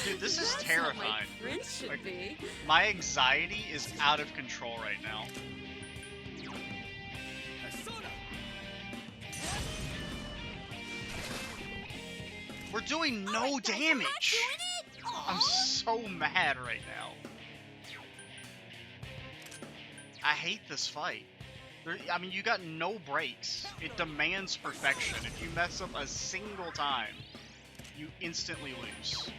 S1: Dude, this is
S4: That's
S1: terrifying.
S4: How my prince should
S1: Like,
S4: be.
S1: My anxiety is out of control right now. We're doing
S3: All
S1: no
S3: right, guys, we're not
S1: damage.
S3: doing it.
S1: I'm
S3: Aw.
S1: so mad right now. I hate this fight. I mean, you got no breaks. It demands perfection. If you mess up a single time, you instantly lose.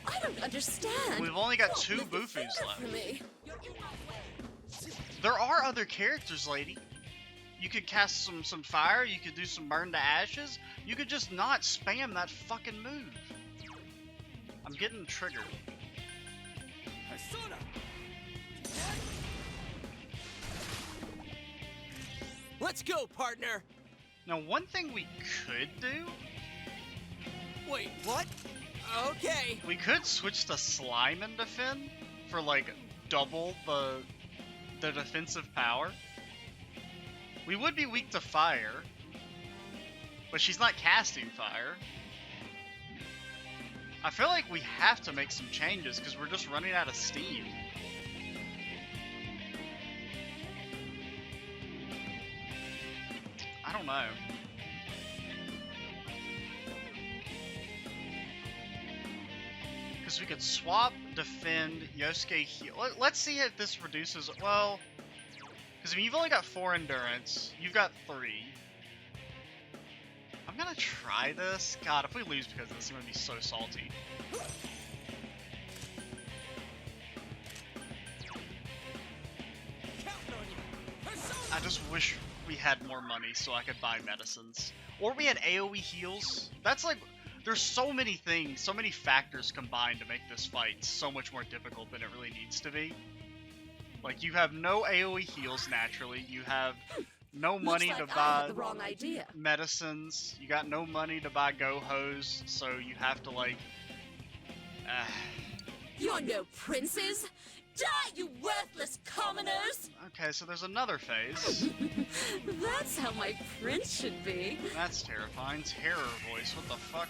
S4: I don't understand.
S1: We've only got
S4: Don't
S1: 2
S4: lift a
S1: Bufus
S4: finger
S1: left.
S4: for me.
S1: There are other characters, lady. You could cast some fire, you could do some burn to ashes, you could just not spam that fucking move. I'm getting triggered.
S2: Let's go, partner.
S1: Now, one thing we could do,
S2: Wait, what? Okay.
S1: we could switch to Slime and Defend for like double the defensive power. We would be weak to fire, but she's not casting fire. I feel like we have to make some changes because we're just running out of steam. I don't know. Because we could swap, defend, Yosuke heal. Let's see if this reduces. Well, because I mean, you've only got 4 endurance. You've got 3. I'm gonna try this. God, if we lose because of this, I'm gonna be so salty. I just wish we had more money so I could buy medicines. Or we had AoE heals. That's like, there's so many things, so many factors combined to make this fight so much more difficult than it really needs to be. Like, you have no AoE heals naturally, you have no money
S4: Looks
S1: to
S4: like I
S1: buy
S4: had the wrong idea.
S1: medicines, you got no money to buy go-hos, so you have to like...
S4: You're no princes. Die, you worthless commoners!
S1: Okay, so there's another phase.
S4: That's how my prince should be.
S1: That's terrifying. Terror voice, what the fuck?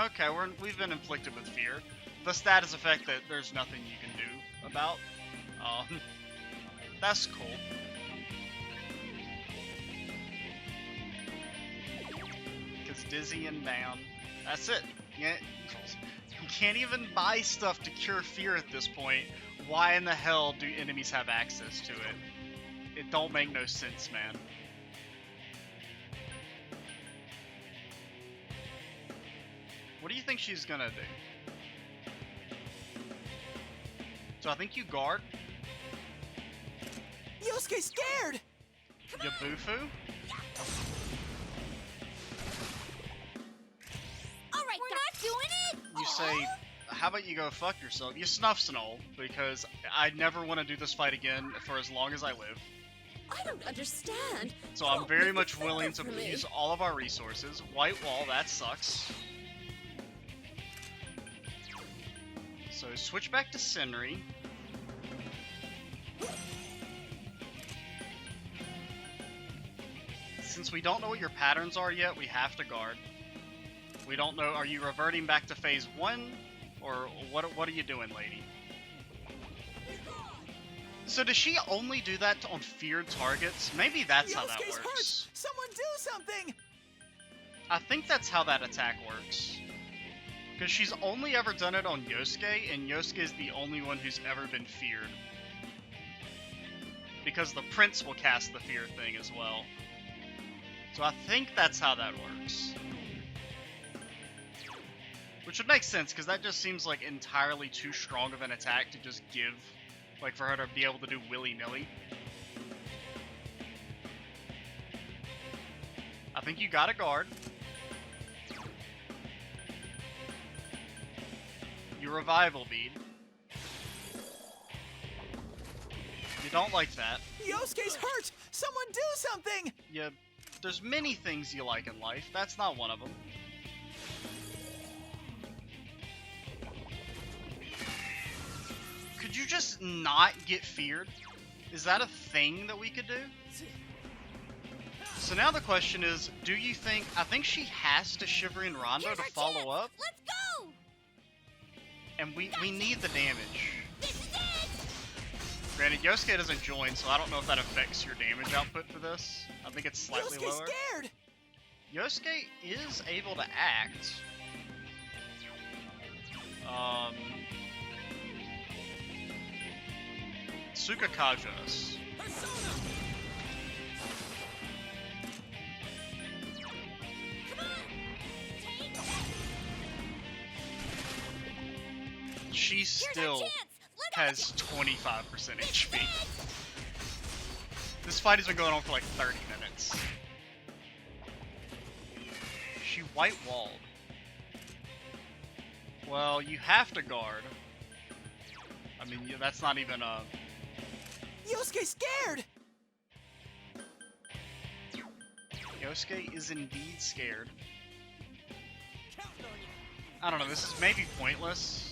S1: Okay, we've been inflicted with fear. The status effect that there's nothing you can do about. That's cool. Because dizzy and down. That's it. Yeah, you can't even buy stuff to cure fear at this point. Why in the hell do enemies have access to it? It don't make no sense, man. What do you think she's gonna do? So I think you guard.
S2: Yosuke's scared.
S1: Yabufu?
S3: All right, we're not doing it.
S1: You say, how about you go fuck yourself? You snuff Snow, because I never want to do this fight again for as long as I live.
S4: I don't understand.
S1: So I'm
S4: Don't
S1: very
S4: lift a
S1: much willing to
S4: finger for me.
S1: use all of our resources. White wall, that sucks. So switch back to Senri. Since we don't know what your patterns are yet, we have to guard. We don't know, are you reverting back to phase 1? Or what are you doing, lady? So does she only do that on feared targets? Maybe that's how that
S2: Yosuke's hurt.
S1: works.
S2: Someone do something.
S1: I think that's how that attack works. Because she's only ever done it on Yosuke, and Yosuke is the only one who's ever been feared. Because the prince will cast the fear thing as well. So I think that's how that works. Which would make sense, because that just seems like entirely too strong of an attack to just give. Like, for her to be able to do willy-nilly. I think you got a guard. Your revival bead. You don't like that.
S2: Yosuke's hurt. Someone do something.
S1: There's many things you like in life. That's not one of them. Could you just not get feared? Is that a thing that we could do? So now the question is, do you think... I think she has to Shivering Rondo
S3: Here's
S1: to
S3: our
S1: follow
S3: chance.
S1: up.
S3: Let's go.
S1: And we need the damage.
S3: This is it.
S1: Granted, Yosuke doesn't join, so I don't know if that affects your damage output for this. I think it's slightly
S2: Yosuke's
S1: lower.
S2: scared!
S1: Yosuke is able to act. Tsukakaja's.
S2: Persona!
S1: She still has 25% HP. This fight has been going on for like 30 minutes. She white walled. Well, you have to guard. I mean, that's not even a...
S2: Yosuke's scared!
S1: Yosuke is indeed scared. I don't know, this is maybe pointless.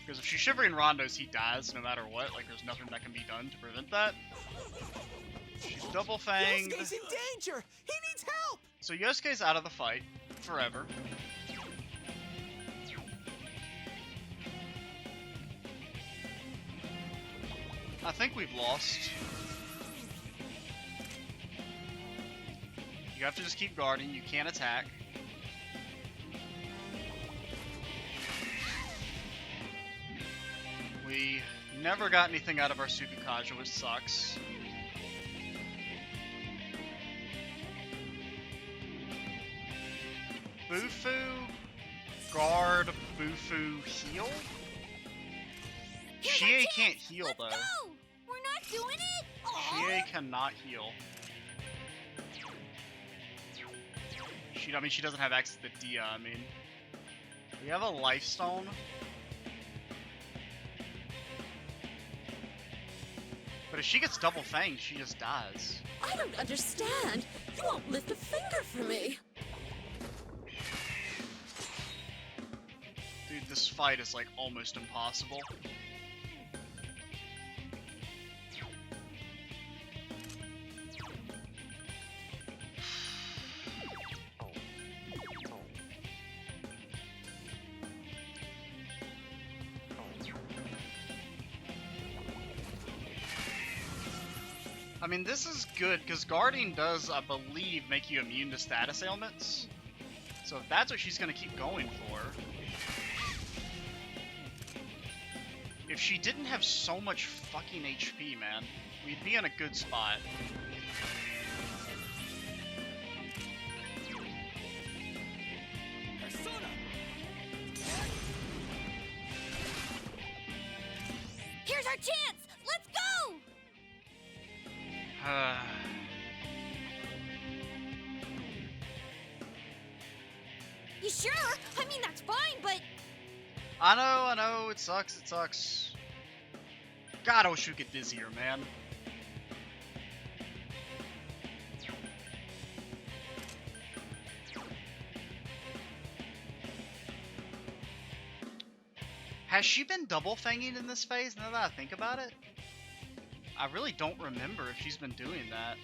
S1: Because if she's shivering rondos, he dies no matter what. Like, there's nothing that can be done to prevent that. She's double fanged.
S2: Yosuke's in danger! He needs help!
S1: So Yosuke's out of the fight forever. I think we've lost. You have to just keep guarding. You can't attack. We never got anything out of our Tsukakaja, which sucks. Bufu, guard, Bufu, heal? Chie can't heal though.
S3: Let's go! We're not doing it!
S1: Chie cannot heal. I mean, she doesn't have access to Dia, I mean. We have a life stone. But if she gets double fanged, she just dies.
S4: I don't understand. You won't lift a finger for me.
S1: Dude, this fight is like almost impossible. I mean, this is good, because guarding does, I believe, make you immune to status ailments. So if that's what she's going to keep going for... If she didn't have so much fucking HP, man, we'd be in a good spot.
S2: Persona!
S3: Here's our chance! Let's go! You sure? I mean, that's fine, but...
S1: I know, it sucks, God, I wish we could dizzier, man. Has she been double fanging in this phase now that I think about it? I really don't remember if she's been doing that.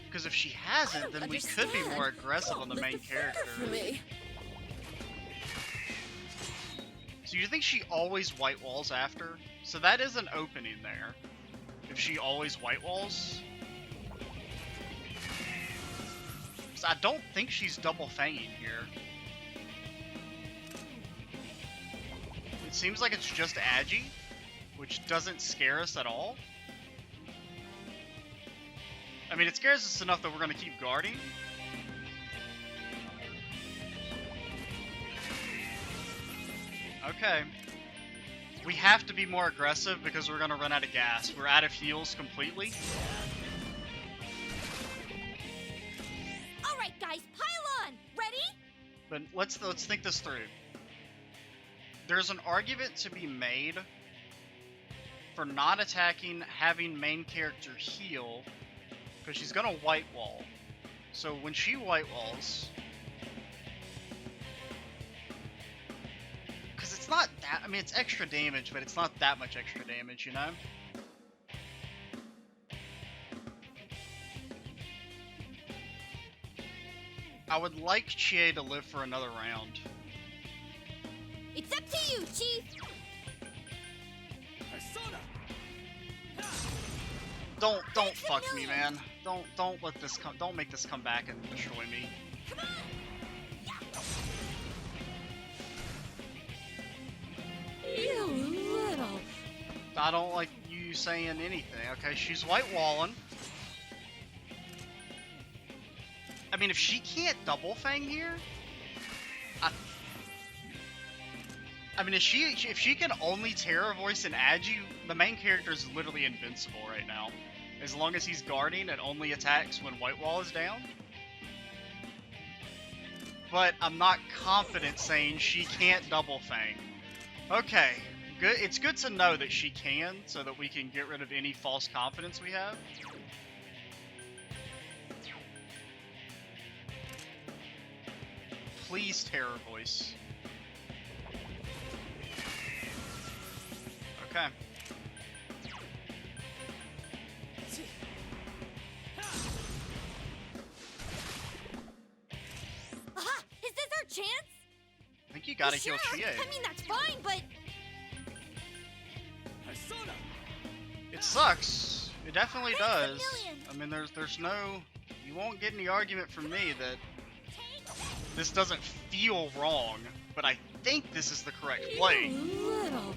S1: Because if she hasn't, then we could be more aggressive on the main character. So you think she always white walls after? So that is an opening there. If she always white walls. So I don't think she's double fanging here. It seems like it's just Agi, which doesn't scare us at all. I mean, it scares us enough that we're going to keep guarding. Okay. We have to be more aggressive because we're going to run out of gas. We're out of heals completely.
S3: Alright, guys, pile on! Ready?
S1: But let's think this through. There's an argument to be made for not attacking, having main character heal, because she's gonna white wall. So when she white walls, because it's not that, I mean, it's extra damage, but it's not that much extra damage, you know? I would like Chie to live for another round.
S3: It's up to you, Chief!
S1: Don't fuck me, man. Don't let this come. Don't make this come back and destroy me.
S4: You little...
S1: I don't like you saying anything. Okay, she's white walling. I mean, if she can't double fang here, I mean, if she can only Terror Voice and Agi, the main character is literally invincible right now. As long as he's guarding and only attacks when White Wall is down. But I'm not confident saying she can't double fang. Okay, good. It's good to know that she can, so that we can get rid of any false confidence we have. Please, Terror Voice. Okay.
S3: Aha! Is this our chance?
S1: I think you gotta
S3: Sure.
S1: heal Chie.
S3: I mean, that's fine, but
S1: It sucks. It definitely
S3: Thanks a
S1: does.
S3: million.
S1: I mean, there's no... You won't get any argument from me that this doesn't feel wrong, but I think this is the correct play.
S4: You little...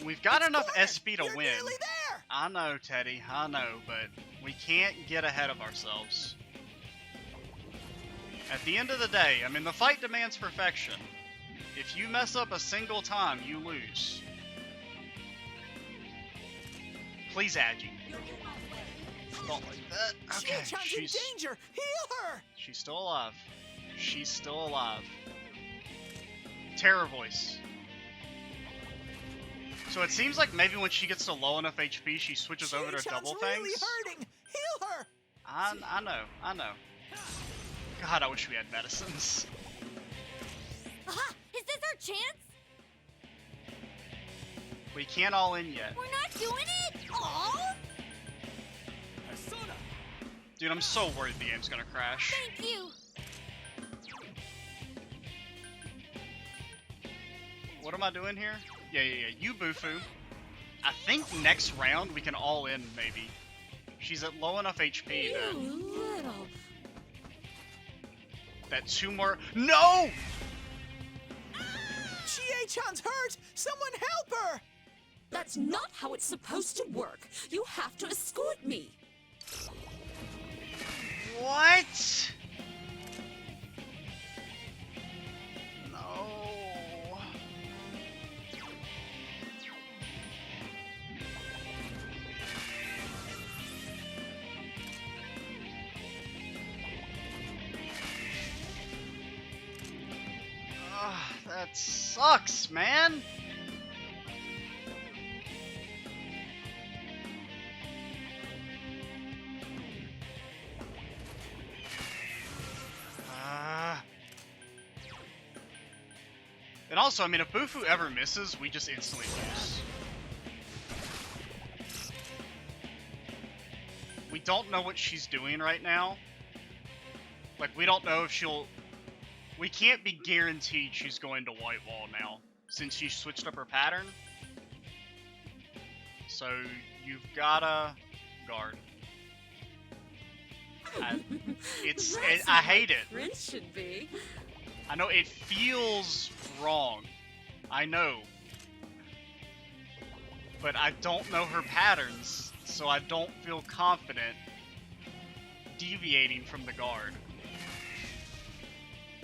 S1: We've got enough
S2: Cornered.
S1: SP to
S2: You're
S1: win.
S2: nearly there.
S1: I know, Teddy, I know, but we can't get ahead of ourselves. At the end of the day, I mean, the fight demands perfection. If you mess up a single time, you lose. Please, Agi. Don't like that. Okay,
S2: Chie-chan's in danger. Heal her.
S1: she's still alive. She's still alive. Terror Voice. So it seems like maybe when she gets to low enough HP, she switches over to
S2: Chie-chan's
S1: double
S2: really
S1: fangs.
S2: hurting. Heal her.
S1: I know. God, I wish we had medicines.
S3: aha! Is this our chance?
S1: We can't all in yet.
S3: We're not doing it. Aww!
S1: Dude, I'm so worried the game's gonna crash.
S3: Thank you.
S1: What am I doing here? Yeah, you Bufu. I think next round we can all in, maybe. She's at low enough HP
S4: You
S1: that,
S4: little...
S1: that 2 more... No!
S2: Chie-chan's hurt. Someone help her.
S4: That's not how it's supposed to work. You have to escort me.
S1: What? No. That sucks, man. And also, I mean, if Bufu ever misses, we just instantly lose. We don't know what she's doing right now. Like, we don't know if she'll... We can't be guaranteed she's going to White Wall now, since she switched up her pattern. So, you've gotta guard. I hate it.
S4: Prince should be.
S1: I know it feels wrong. I know. But I don't know her patterns, so I don't feel confident deviating from the guard.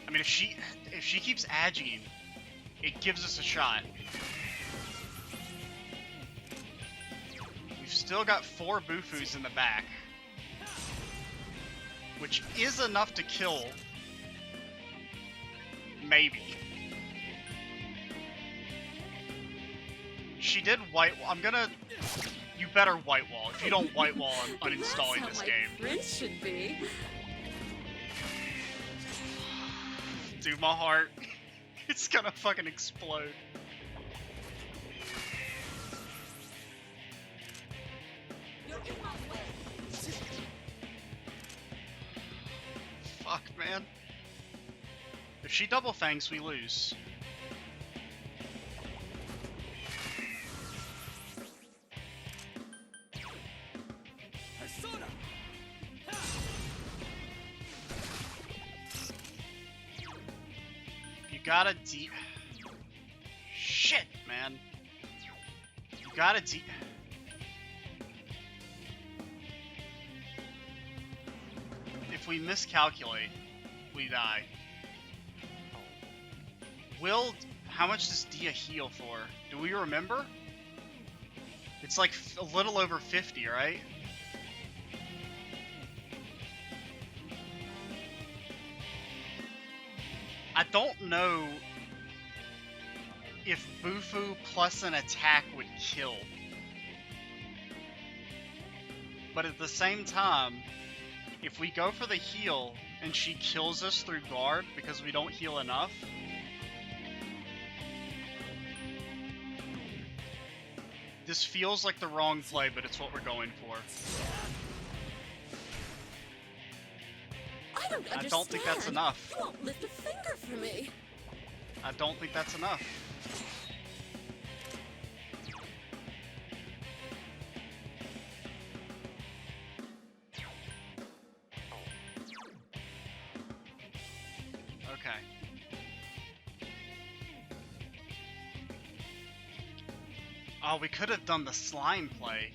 S1: I mean, if she keeps agitating, it gives us a shot. We've still got 4 Bufus in the back, which is enough to kill. Maybe. She did white wall. I'm gonna... You better white wall. If you don't white wall, I'm uninstalling this game.
S4: Prince should be.
S1: Dude, my heart. It's gonna fucking explode. Fuck, man. If she double fangs, we lose. You gotta Shit, man. You gotta If we miscalculate, we die. How much does Dia heal for? Do we remember? It's like a little over 50, right? I don't know if Bufu plus an attack would kill. But at the same time, if we go for the heal and she kills us through guard because we don't heal enough, this feels like the wrong play, but it's what we're going for.
S4: I don't understand.
S1: I don't think that's enough.
S4: You won't lift a finger for me.
S1: I don't think that's enough. Okay. Oh, we could have done the slime play.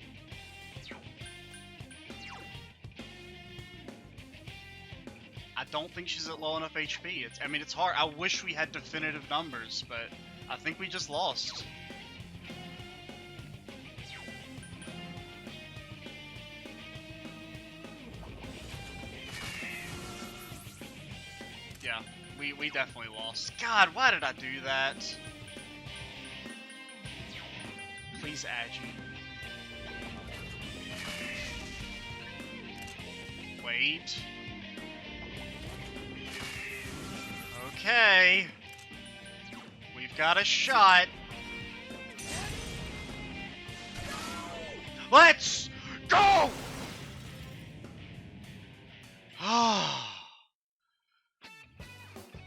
S1: I don't think she's at low enough HP. I mean, it's hard. I wish we had definitive numbers, but I think we just lost. Yeah, we definitely lost. God, why did I do that? Please Agi. Wait. Okay. We've got a shot. Let's go!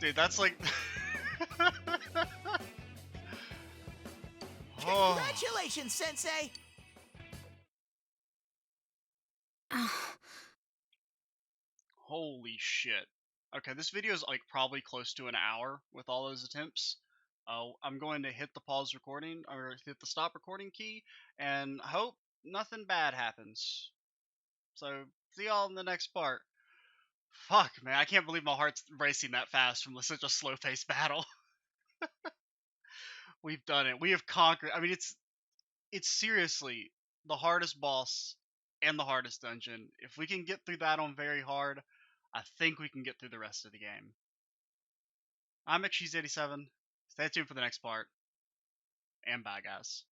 S1: Dude, that's like...
S2: Congratulations, Sensei!
S1: Holy shit. Okay, this video is like probably close to an hour with all those attempts. I'm going to hit the pause recording, or hit the stop recording key, and hope nothing bad happens. So, see y'all in the next part. Fuck, man, I can't believe my heart's racing that fast from such a slow-paced battle. We've done it. We have conquered. I mean, it's seriously the hardest boss and the hardest dungeon. If we can get through that on very hard, I think we can get through the rest of the game. I'm McCheese87. Stay tuned for the next part. And bye, guys.